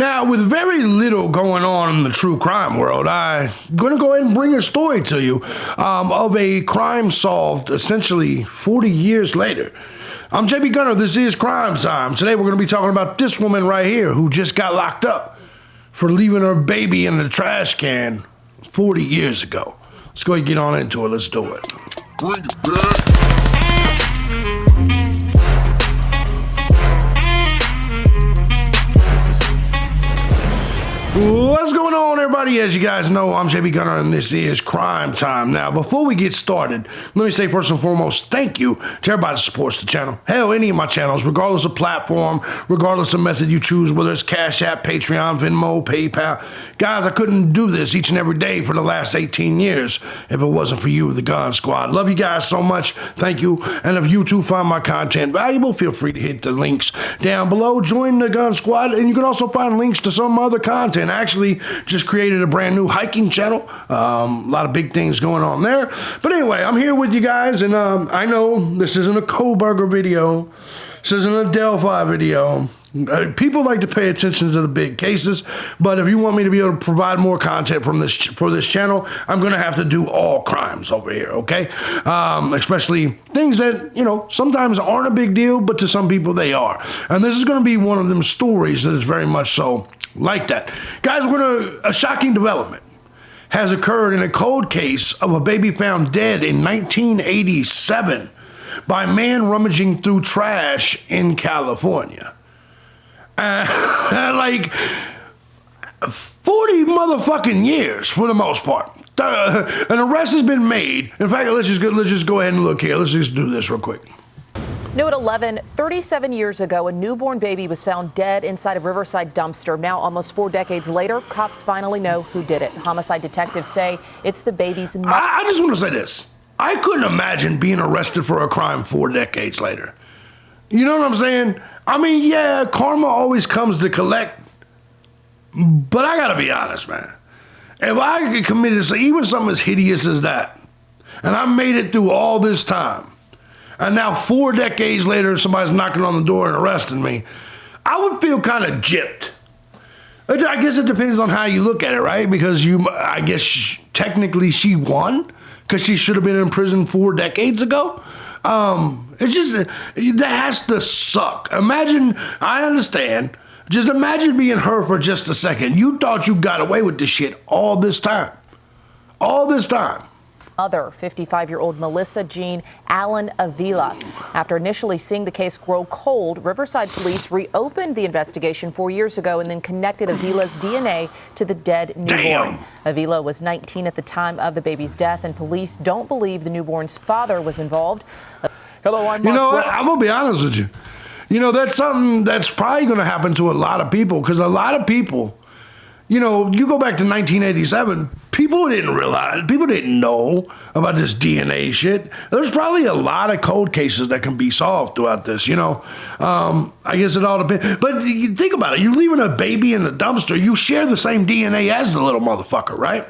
Now, with very little going on in the true crime world, I'm going to go ahead and bring a story to you of a crime solved essentially 40 years later. I'm JB Gunner. This is Crime Time. Today we're going to be talking about this woman right here who just got locked up for leaving her baby in the trash can 40 years ago. Let's go ahead and get on into it. Let's do it. Bring it back. What's going on, everybody? As you guys know, I'm JB Gunner, and this is Crime Time. Now, before we get started, let me say first and foremost, thank you to everybody that supports the channel. Hell, any of my channels, regardless of platform, regardless of method you choose, whether it's Cash App, Patreon, Venmo, PayPal. Guys, I couldn't do this each and every day for the last 18 years if it wasn't for you, the Gun Squad. Love you guys so much. Thank you. And if you too find my content valuable, feel free to hit the links down below. Join the Gun Squad, and you can also find links to some other content. I actually just created a brand new hiking channel. A lot of big things going on there. But anyway, I'm here with you guys, and I know this isn't a Koberger video. This isn't a Delphi video. People like to pay attention to the big cases, but if you want me to be able to provide more content for this channel, I'm going to have to do all crimes over here, okay? Especially things that, you know, sometimes aren't a big deal, but to some people they are. And this is going to be one of them stories that is very much so like that. Guys, a shocking development has occurred in a cold case of a baby found dead in 1987 by a man rummaging through trash in California. Like 40 motherfucking years for the most part. An arrest has been made. In fact, let's just go ahead and look here. Let's just do this real quick. New at 11, 37 years ago, a newborn baby was found dead inside a Riverside dumpster. Now, almost 4 decades later, cops finally know who did it. Homicide detectives say it's the baby's mother. I just want to say this. I couldn't imagine being arrested for a crime 4 decades later. You know what I'm saying? I mean, yeah, karma always comes to collect, but I gotta be honest, man. If I could commit even something as hideous as that, and I made it through all this time, and now 4 decades later, somebody's knocking on the door and arresting me, I would feel kind of gypped. I guess it depends on how you look at it, right? Because I guess technically she won, because she should have been in prison 4 decades ago. It's just, that has to suck. Imagine, I understand, just imagine being her for just a second. You thought you got away with this shit all this time. All this time. Mother, 55-year-old Melissa Jean Allen Avila. After initially seeing the case grow cold, Riverside police reopened the investigation 4 years ago and then connected Avila's DNA to the dead newborn. Damn. Avila was 19 at the time of the baby's death, and police don't believe the newborn's father was involved. Hello, I'm Mark. You know what? I'm going to be honest with you. You know, that's something that's probably going to happen to a lot of people, because a lot of people, you know, you go back to 1987, people didn't know about this DNA shit. There's probably a lot of cold cases that can be solved throughout this, you know. I guess it all depends. But you think about it. You're leaving a baby in the dumpster. You share the same DNA as the little motherfucker, right?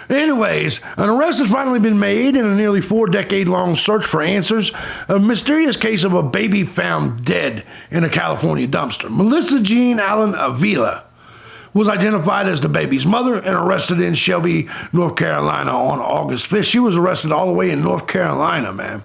Anyways, an arrest has finally been made in a nearly 4-decade-long search for answers. A mysterious case of a baby found dead in a California dumpster. Melissa Jean Allen Avila was identified as the baby's mother and arrested in Shelby, North Carolina on August 5th. She was arrested all the way in North Carolina, man.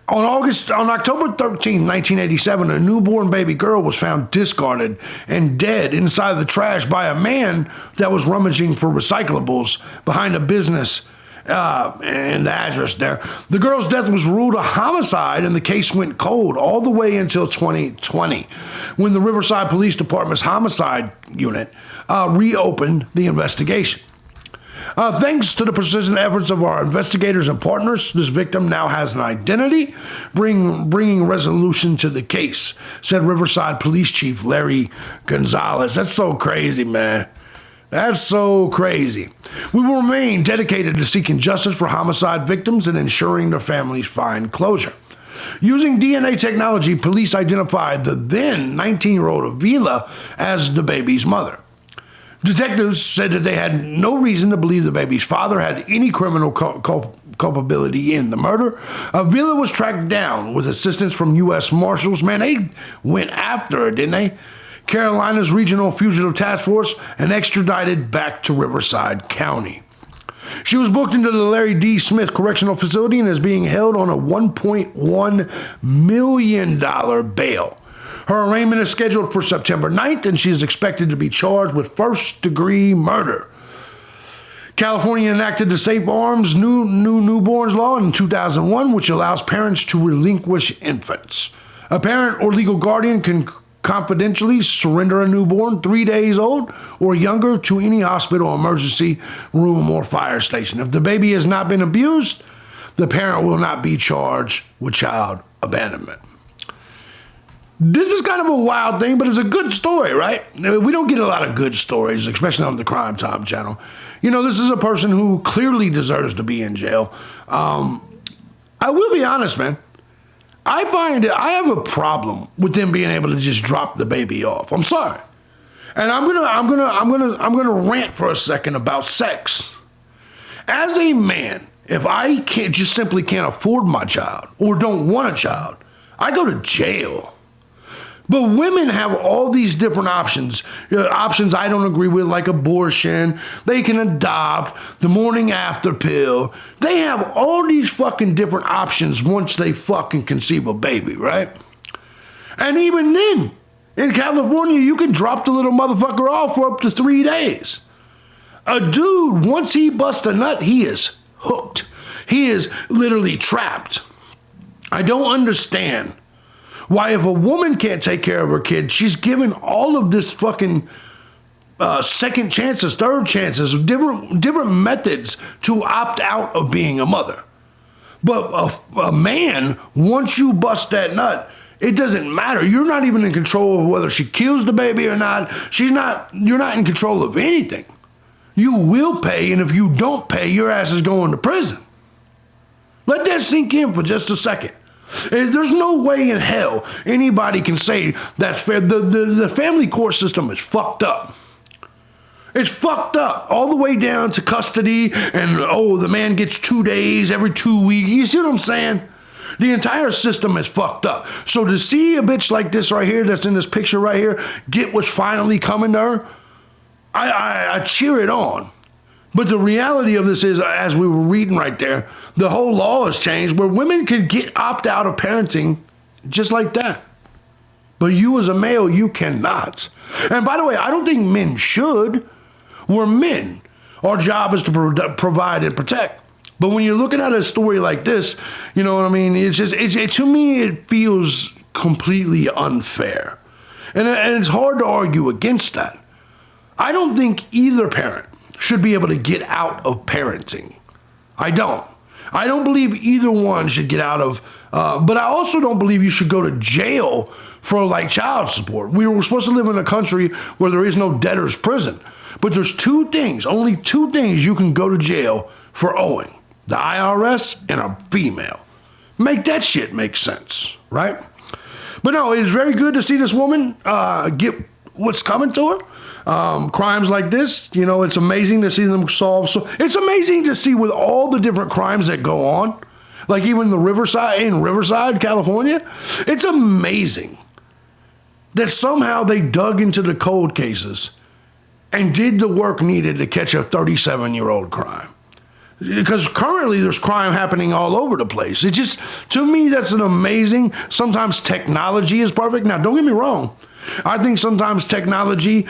On October 13, 1987, a newborn baby girl was found discarded and dead inside the trash by a man that was rummaging for recyclables behind a business and the address there. The girl's death was ruled a homicide, and the case went cold all the way until 2020, when the Riverside Police Department's homicide unit reopened the investigation. Thanks to the persistent efforts of our investigators and partners, this victim now has an identity, bringing resolution to the case, said Riverside Police Chief Larry Gonzalez. That's so crazy, man. That's so crazy. We will remain dedicated to seeking justice for homicide victims and ensuring their families find closure. Using DNA technology, police identified the then 19-year-old Avila as the baby's mother. Detectives said that they had no reason to believe the baby's father had any criminal culpability in the murder. Avila was tracked down with assistance from U.S. Marshals. Man, they went after her, didn't they? Carolina's Regional Fugitive Task Force and extradited back to Riverside County. She was booked into the Larry D. Smith Correctional Facility and is being held on a $1.1 million bail. Her arraignment is scheduled for September 9th, and she is expected to be charged with first-degree murder. California enacted the Safe Arms Newborns Law in 2001, which allows parents to relinquish infants. A parent or legal guardian can confidentially surrender a newborn 3 days old or younger to any hospital, emergency room, or fire station. If the baby has not been abused, the parent will not be charged with child abandonment. This is kind of a wild thing, but it's a good story, right? We don't get a lot of good stories, especially on the Crime Time channel. You know, this is a person who clearly deserves to be in jail. I will be honest, man. I have a problem with them being able to just drop the baby off. I'm sorry. And I'm gonna rant for a second about sex. As a man, if I simply can't afford my child or don't want a child, I go to jail. But women have all these different options, options I don't agree with, like abortion. They can adopt, the morning after pill. They have all these fucking different options once they fucking conceive a baby, right? And even then, in California, you can drop the little motherfucker off for up to 3 days. A dude, once he busts a nut, he is hooked. He is literally trapped. I don't understand why, if a woman can't take care of her kid, she's given all of this fucking second chances, third chances, different methods to opt out of being a mother. But a man, once you bust that nut, it doesn't matter. You're not even in control of whether she kills the baby or not. You're not in control of anything. You will pay, and if you don't pay, your ass is going to prison. Let that sink in for just a second. There's no way in hell anybody can say that's fair. The family court system is fucked up. It's fucked up all the way down to custody, and the man gets 2 days every 2 weeks. You see what I'm saying? The entire system is fucked up. So to see a bitch like this right here, that's in this picture right here, get what's finally coming to her, I cheer it on. But the reality of this is, as we were reading right there, the whole law has changed where women can opt out of parenting just like that. But you as a male, you cannot. And by the way, I don't think men should. We're men. Our job is to provide and protect. But when you're looking at a story like this, you know what I mean? It's just, to me, it feels completely unfair. And it's hard to argue against that. I don't think either parent should be able to get out of parenting. I don't believe either one should get out of, but I also don't believe you should go to jail for like child support. We were supposed to live in a country where there is no debtor's prison. But there's only two things you can go to jail for owing: the IRS and a female. Make that shit make sense, right? But no, it's very good to see this woman get what's coming to her. Crimes like this, you know, it's amazing to see them solve. So it's amazing to see with all the different crimes that go on, like even in Riverside, California. It's amazing that somehow they dug into the cold cases and did the work needed to catch a 37-year-old crime. Because currently there's crime happening all over the place. It just, to me, that's an amazing, sometimes technology is perfect. Now, don't get me wrong. I think sometimes technology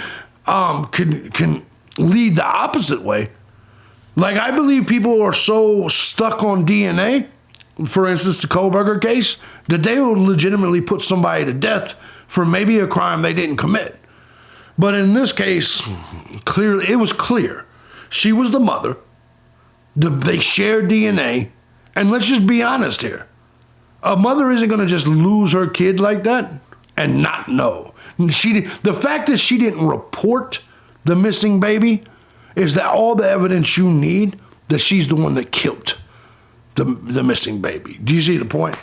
can lead the opposite way. Like, I believe people are so stuck on DNA, for instance, the Kohlberger case, that they will legitimately put somebody to death for maybe a crime they didn't commit. But in this case, clearly, it was clear. She was the mother. They shared DNA. And let's just be honest here. A mother isn't going to just lose her kid like that and not know. The fact that she didn't report the missing baby is that all the evidence you need that she's the one that killed the missing baby. Do you see the point?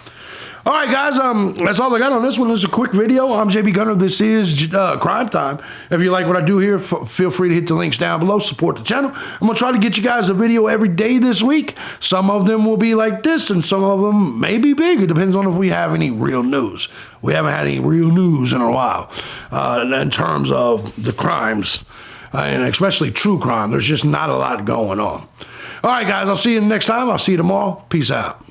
All right, guys, that's all I got on this one. This is a quick video. I'm JB Gunner. This is Crime Time. If you like what I do here, feel free to hit the links down below. Support the channel. I'm going to try to get you guys a video every day this week. Some of them will be like this, and some of them may be big. It depends on if we have any real news. We haven't had any real news in a while in terms of the crimes, and especially true crime. There's just not a lot going on. All right, guys, I'll see you next time. I'll see you tomorrow. Peace out.